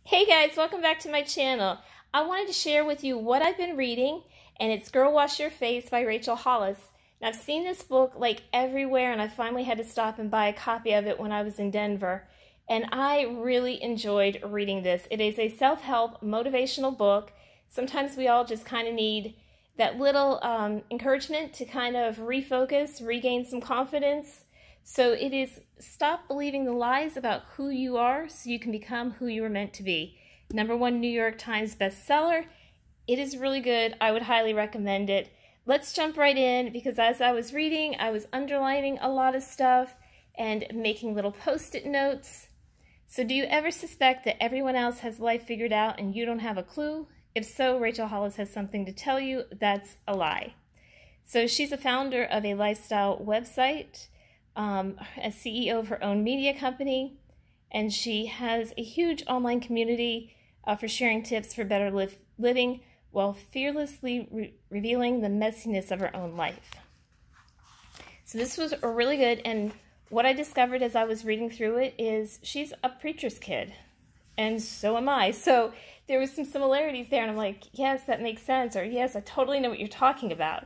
Hey guys, welcome back to my channel. I wanted to share with you what I've been reading, and it's Girl Wash Your Face by Rachel Hollis. And I've seen this book like everywhere, and I finally had to stop and buy a copy of it when I was in Denver. And I really enjoyed reading this. It is a self-help motivational book. Sometimes we all just kind of need that little encouragement to kind of refocus, regain some confidence. So it is stop believing the lies about who you are so you can become who you were meant to be. #1 New York Times bestseller. It is really good. I would highly recommend it. Let's jump right in, because as I was reading, I was underlining a lot of stuff and making little Post-it notes. So do you ever suspect that everyone else has life figured out and you don't have a clue? If so, Rachel Hollis has something to tell you. That's a lie. So she's a founder of a lifestyle website, a CEO of her own media company, and she has a huge online community for sharing tips for better living while fearlessly revealing the messiness of her own life. So this was really good, and what I discovered as I was reading through it is she's a preacher's kid, and so am I. So there was some similarities there, and I'm like, yes, that makes sense, or yes, I totally know what you're talking about.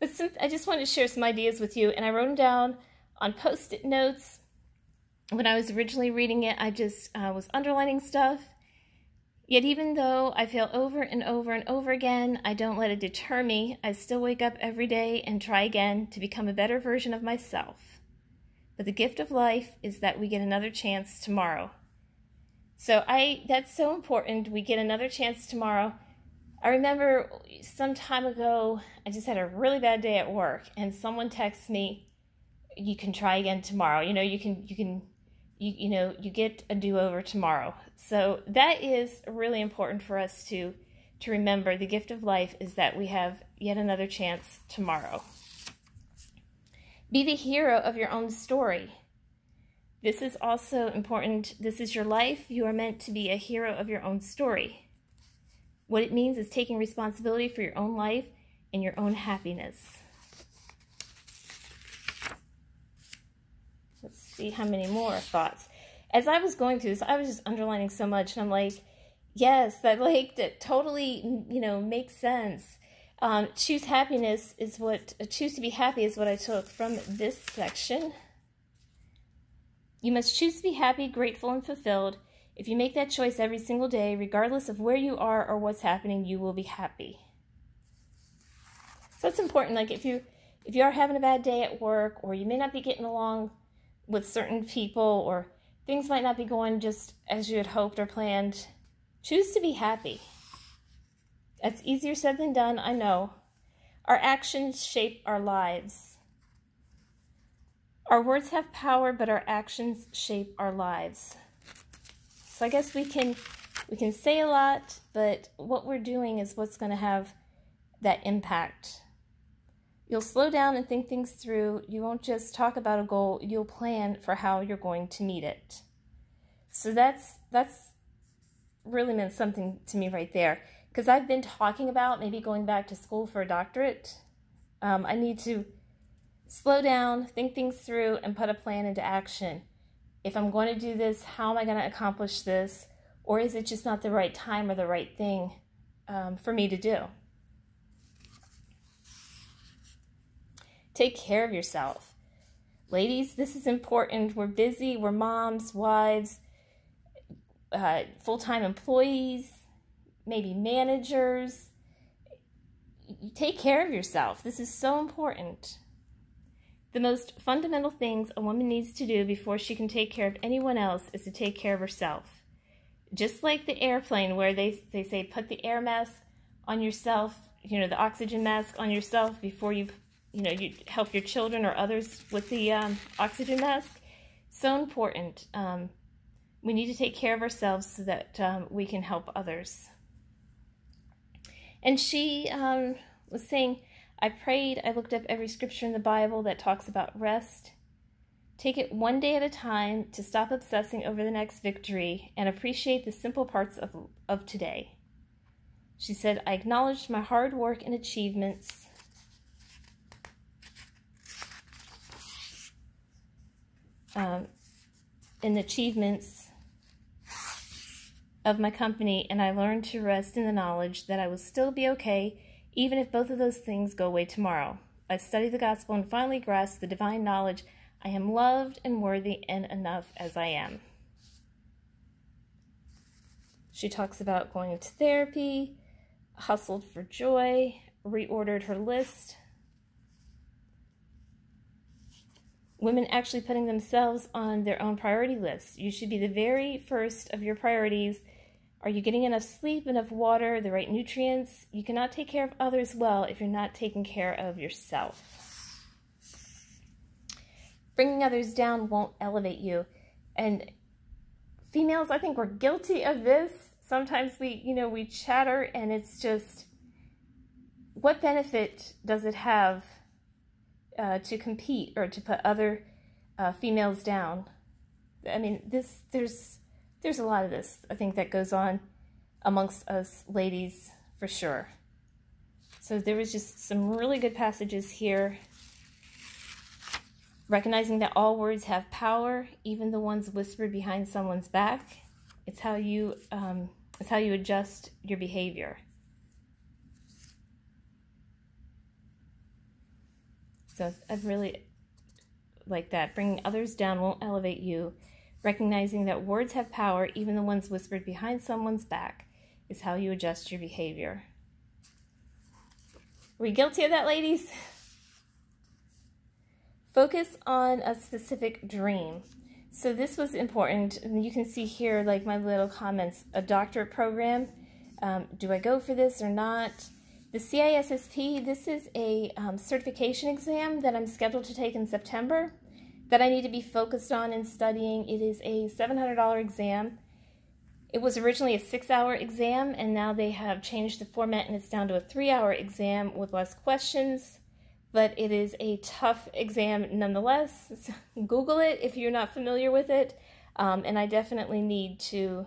But I just wanted to share some ideas with you, and I wrote them down on Post-it notes. When I was originally reading it, I just was underlining stuff. Yet even though I fail over and over and over again, I don't let it deter me. I still wake up every day and try again to become a better version of myself. But the gift of life is that we get another chance tomorrow. So that's so important. We get another chance tomorrow. I remember some time ago, I just had a really bad day at work, and someone texts me, you can try again tomorrow. You get a do-over tomorrow. So that is really important for us to remember. The gift of life is that we have yet another chance tomorrow. Be the hero of your own story. This is also important. This is your life. You are meant to be a hero of your own story. What it means is taking responsibility for your own life and your own happiness. Let's see how many more thoughts. As I was going through this, I was just underlining so much, and I'm like, yes, that totally, makes sense. Choose happiness is choose to be happy is what I took from this section. You must choose to be happy, grateful, and fulfilled. If you make that choice every single day, regardless of where you are or what's happening, you will be happy. So it's important. Like if you are having a bad day at work, or you may not be getting along with certain people, or things might not be going just as you had hoped or planned, choose to be happy. That's easier said than done, I know. Our actions shape our lives. Our words have power, but our actions shape our lives. So I guess we can say a lot, but what we're doing is what's going to have that impact. You'll slow down and think things through. You won't just talk about a goal. You'll plan for how you're going to meet it. So that's really meant something to me right there, because I've been talking about maybe going back to school for a doctorate. I need to slow down, think things through, and put a plan into action. If I'm going to do this, how am I going to accomplish this? Or is it just not the right time or the right thing for me to do? Take care of yourself. Ladies, this is important. We're busy. We're moms, wives, full-time employees, maybe managers. You take care of yourself. This is so important. The most fundamental things a woman needs to do before she can take care of anyone else is to take care of herself. Just like the airplane, where they say put the air mask on yourself, the oxygen mask on yourself before you help your children or others with the oxygen mask. So important. We need to take care of ourselves so that we can help others. And she was saying, I prayed, I looked up every scripture in the Bible that talks about rest. Take it one day at a time to stop obsessing over the next victory and appreciate the simple parts of today. She said, I acknowledged my hard work and achievements. of my company, and I learned to rest in the knowledge that I will still be okay, even if both of those things go away tomorrow. I studied the gospel and finally grasped the divine knowledge. I am loved and worthy and enough as I am. She talks about going to therapy, hustled for joy, reordered her list. Women actually putting themselves on their own priority list. You should be the very first of your priorities. Are you getting enough sleep, enough water, the right nutrients? You cannot take care of others well if you're not taking care of yourself. Bringing others down won't elevate you. And females, I think we're guilty of this. Sometimes we chatter, and it's just, what benefit does it have to compete or to put other females down? I mean, there's a lot of this, I think, that goes on amongst us ladies for sure. So there was just some really good passages here. Recognizing that all words have power, even the ones whispered behind someone's back. It's how you adjust your behavior. So I really like that. Bringing others down won't elevate you. Recognizing that words have power, even the ones whispered behind someone's back, is how you adjust your behavior. Are we guilty of that, ladies? Focus on a specific dream. So this was important, and you can see here, like my little comments, a doctorate program. Do I go for this or not? The CISSP, this is a certification exam that I'm scheduled to take in September that I need to be focused on and studying. It is a $700 exam. It was originally a 6-hour exam, and now they have changed the format, and it's down to a 3-hour exam with less questions. But it is a tough exam nonetheless. So Google it if you're not familiar with it. And I definitely need to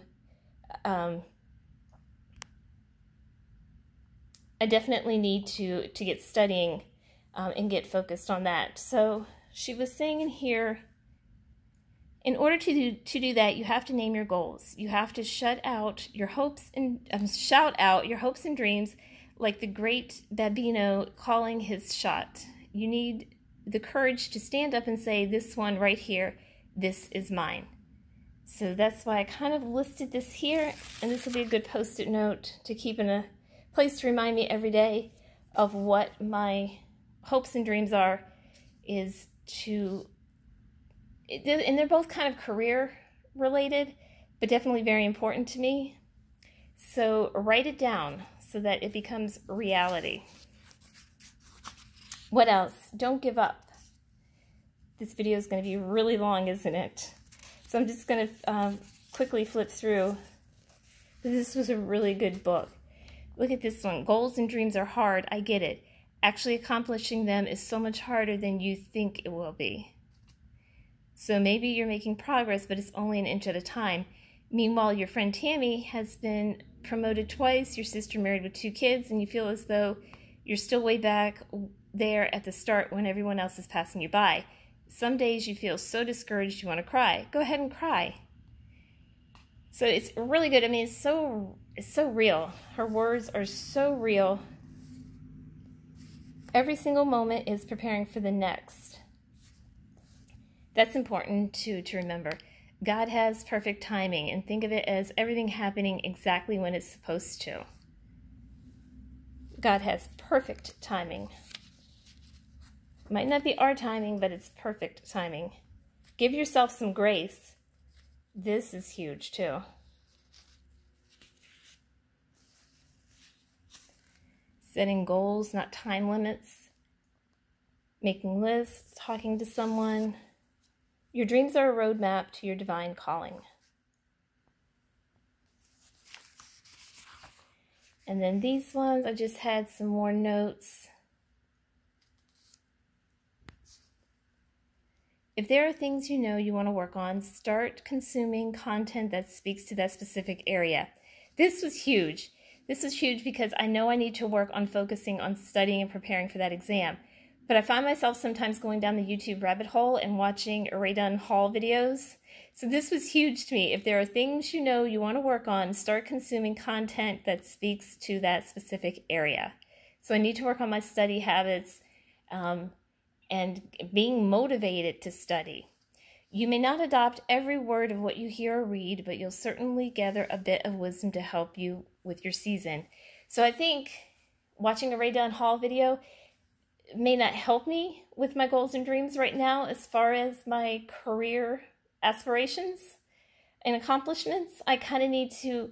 get studying and get focused on that. So she was saying in here, in order to do that, you have to name your goals. You have to shout out your hopes and dreams, like the great Babino calling his shot. You need the courage to stand up and say, this one right here, this is mine. So that's why I kind of listed this here, and this will be a good Post-it note to keep in a place to remind me every day of what my hopes and dreams are, and they're both kind of career related, but definitely very important to me. So write it down so that it becomes reality. What else? Don't give up. This video is going to be really long, isn't it? So I'm just going to quickly flip through. This was a really good book. Look at this one. Goals and dreams are hard. I get it. Actually accomplishing them is so much harder than you think it will be. So maybe you're making progress, but it's only an inch at a time. Meanwhile, your friend Tammy has been promoted twice, your sister married with 2 kids, and you feel as though you're still way back there at the start when everyone else is passing you by. Some days you feel so discouraged you want to cry. Go ahead and cry. So it's really good. I mean, it's so real. Her words are so real. Every single moment is preparing for the next. That's important to remember. God has perfect timing, and think of it as everything happening exactly when it's supposed to. God has perfect timing. It might not be our timing, but it's perfect timing. Give yourself some grace. This is huge too. Setting goals, not time limits. Making lists, talking to someone. Your dreams are a roadmap to your divine calling. And then these ones, I just had some more notes. If there are things you know you want to work on, start consuming content that speaks to that specific area. This was huge. This was huge because I know I need to work on focusing on studying and preparing for that exam. But I find myself sometimes going down the YouTube rabbit hole and watching Ray Dunn haul videos. So this was huge to me. If there are things you know you want to work on, start consuming content that speaks to that specific area. So I need to work on my study habits and being motivated to study. You may not adopt every word of what you hear or read, but you'll certainly gather a bit of wisdom to help you with your season. So I think watching a Ray Dunn Hall video may not help me with my goals and dreams right now as far as my career aspirations and accomplishments. I kind of need to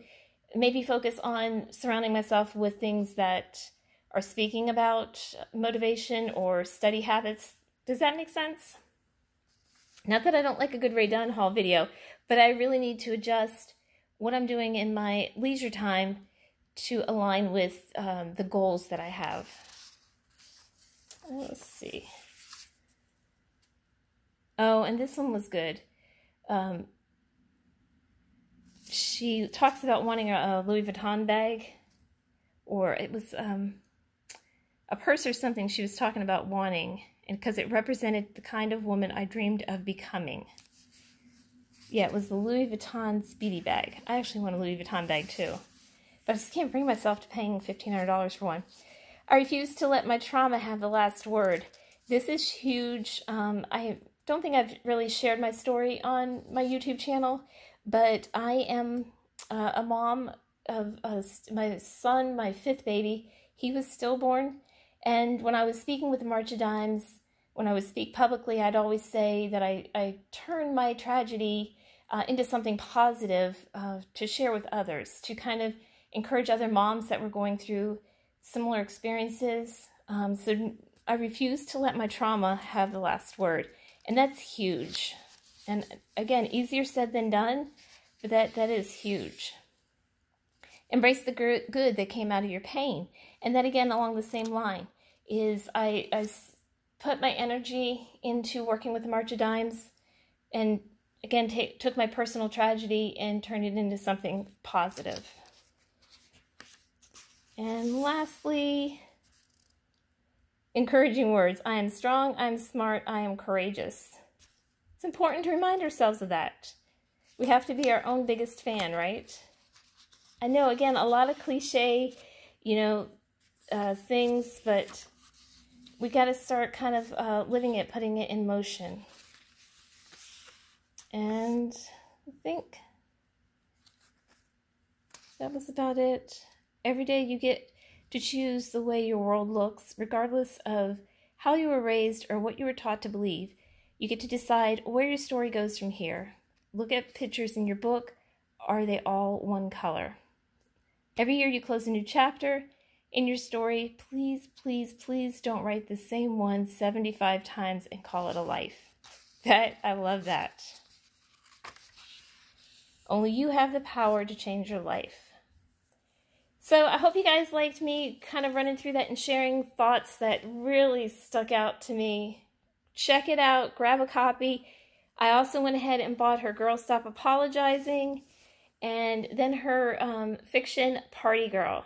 maybe focus on surrounding myself with things that are speaking about motivation or study habits. Does that make sense? Not that I don't like a good Ray Dunn Hall video, but I really need to adjust what I'm doing in my leisure time to align with the goals that I have. Let's see. Oh, and this one was good. She talks about wanting a Louis Vuitton bag, or it was a purse or something she was talking about wanting, and because it represented the kind of woman I dreamed of becoming. Yeah, it was the Louis Vuitton Speedy bag. I actually want a Louis Vuitton bag too, but I just can't bring myself to paying $1,500 for one. I refuse to let my trauma have the last word. This is huge. I don't think I've really shared my story on my YouTube channel, but I am a mom of my son, my 5th baby. He was stillborn, and when I was speaking with the March of Dimes, when I would speak publicly, I'd always say that I turned my tragedy into something positive to share with others, to kind of encourage other moms that were going through similar experiences. So I refuse to let my trauma have the last word. And that's huge. And again, easier said than done, but that is huge. Embrace the good that came out of your pain. And that, again, along the same line, is I put my energy into working with the March of Dimes, and again, took my personal tragedy and turned it into something positive. And lastly, encouraging words. I am strong, I am smart, I am courageous. It's important to remind ourselves of that. We have to be our own biggest fan, right? I know, again, a lot of cliche, things, but we got to start kind of living it, putting it in motion. And I think that was about it. Every day you get to choose the way your world looks, regardless of how you were raised or what you were taught to believe. You get to decide where your story goes from here. Look at pictures in your book. Are they all one color? Every year you close a new chapter in your story. Please, please, please don't write the same one 75 times and call it a life. I love that. Only you have the power to change your life. So I hope you guys liked me kind of running through that and sharing thoughts that really stuck out to me. Check it out. Grab a copy. I also went ahead and bought her Girl Stop Apologizing, and then her fiction Party Girl.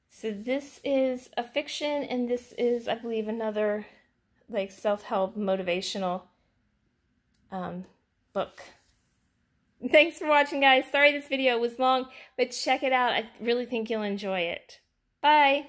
So this is a fiction, and this is, I believe, another like self-help motivational book. Thanks for watching, guys. Sorry this video was long, but check it out. I really think you'll enjoy it. Bye.